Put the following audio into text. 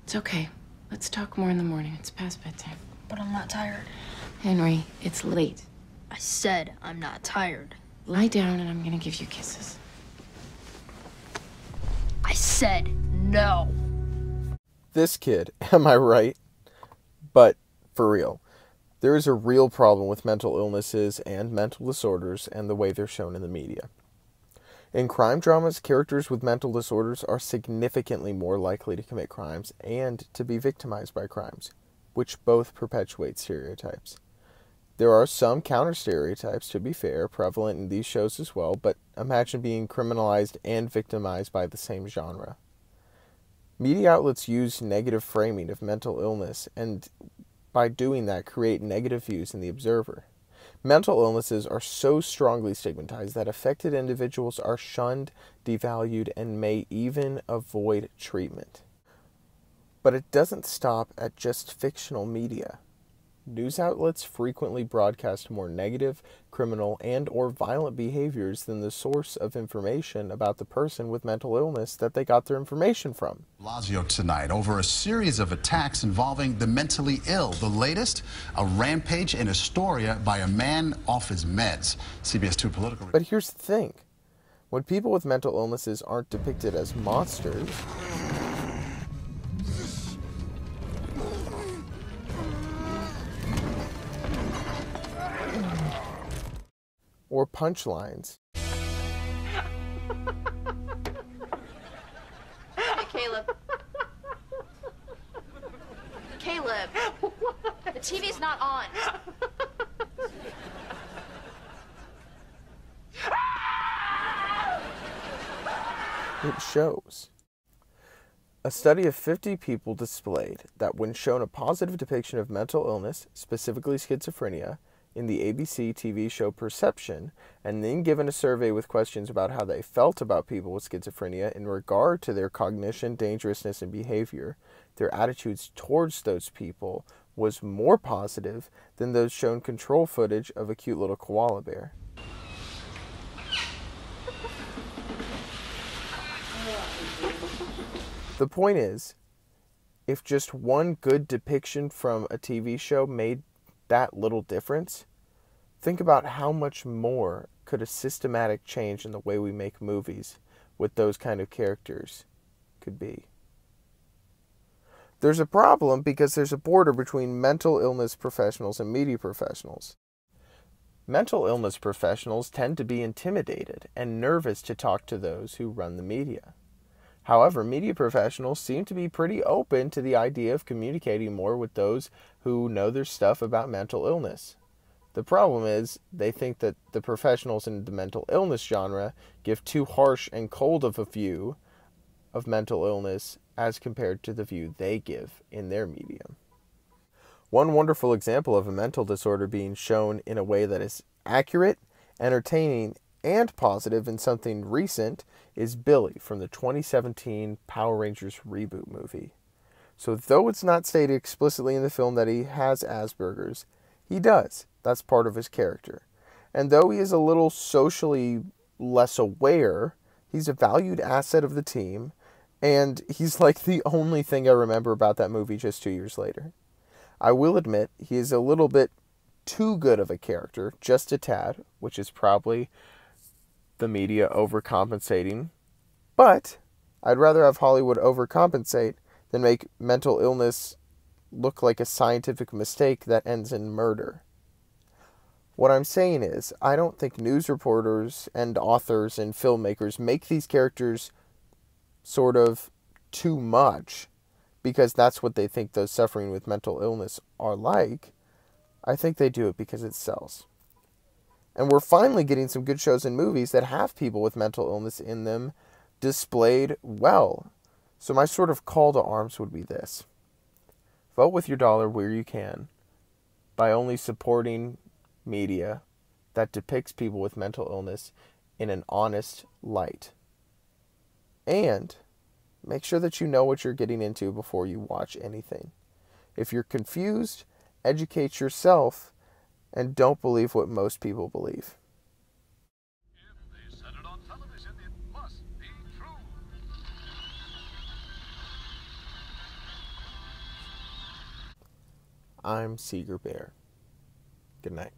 It's okay. Let's talk more in the morning. It's past bedtime. But I'm not tired. Henry, it's late. I said I'm not tired. Lie down and I'm gonna give you kisses. I said no. This kid, am I right? But for real, there is a real problem with mental illnesses and mental disorders and the way they're shown in the media. In crime dramas, characters with mental disorders are significantly more likely to commit crimes and to be victimized by crimes, which both perpetuate stereotypes. There are some counter-stereotypes, to be fair, prevalent in these shows as well, but imagine being criminalized and victimized by the same genre. Media outlets use negative framing of mental illness, and by doing that, create negative views in the observer. Mental illnesses are so strongly stigmatized that affected individuals are shunned, devalued, and may even avoid treatment. But it doesn't stop at just fictional media. News outlets frequently broadcast more negative, criminal, and/or violent behaviors than the source of information about the person with mental illness that they got their information from. Blasio tonight over a series of attacks involving the mentally ill. The latest, a rampage in Astoria by a man off his meds. CBS 2 political. But here's the thing. When people with mental illnesses aren't depicted as monsters, or punchlines. Hey, Caleb. Caleb. The TV's not on. It shows. A study of 50 people displayed that when shown a positive depiction of mental illness, specifically schizophrenia, in the ABC TV show Perception, and then given a survey with questions about how they felt about people with schizophrenia in regard to their cognition, dangerousness, and behavior, their attitudes towards those people was more positive than those shown control footage of a cute little koala bear. The point is, if just one good depiction from a TV show made that little difference, think about how much more could a systematic change in the way we make movies with those kind of characters could be. There's a problem because there's a border between mental illness professionals and media professionals. Mental illness professionals tend to be intimidated and nervous to talk to those who run the media. However, media professionals seem to be pretty open to the idea of communicating more with those who know their stuff about mental illness. The problem is, they think that the professionals in the mental illness genre give too harsh and cold of a view of mental illness as compared to the view they give in their medium. One wonderful example of a mental disorder being shown in a way that is accurate, entertaining, and positive in something recent is Billy from the 2017 Power Rangers reboot movie. So though it's not stated explicitly in the film that he has Asperger's, he does. That's part of his character. And though he is a little socially less aware, he's a valued asset of the team, and he's like the only thing I remember about that movie just 2 years later. I will admit he is a little bit too good of a character, just a tad, which is probably the media overcompensating, but I'd rather have Hollywood overcompensate than make mental illness look like a scientific mistake that ends in murder. What I'm saying is, I don't think news reporters and authors and filmmakers make these characters sort of too much because that's what they think those suffering with mental illness are like. I think they do it because it sells. And we're finally getting some good shows and movies that have people with mental illness in them displayed well. So my sort of call to arms would be this. Vote with your dollar where you can by only supporting media that depicts people with mental illness in an honest light. And make sure that you know what you're getting into before you watch anything. If you're confused, educate yourself and don't believe what most people believe. If they said it on television, it must be true. I'm Seeger Bear. Good night.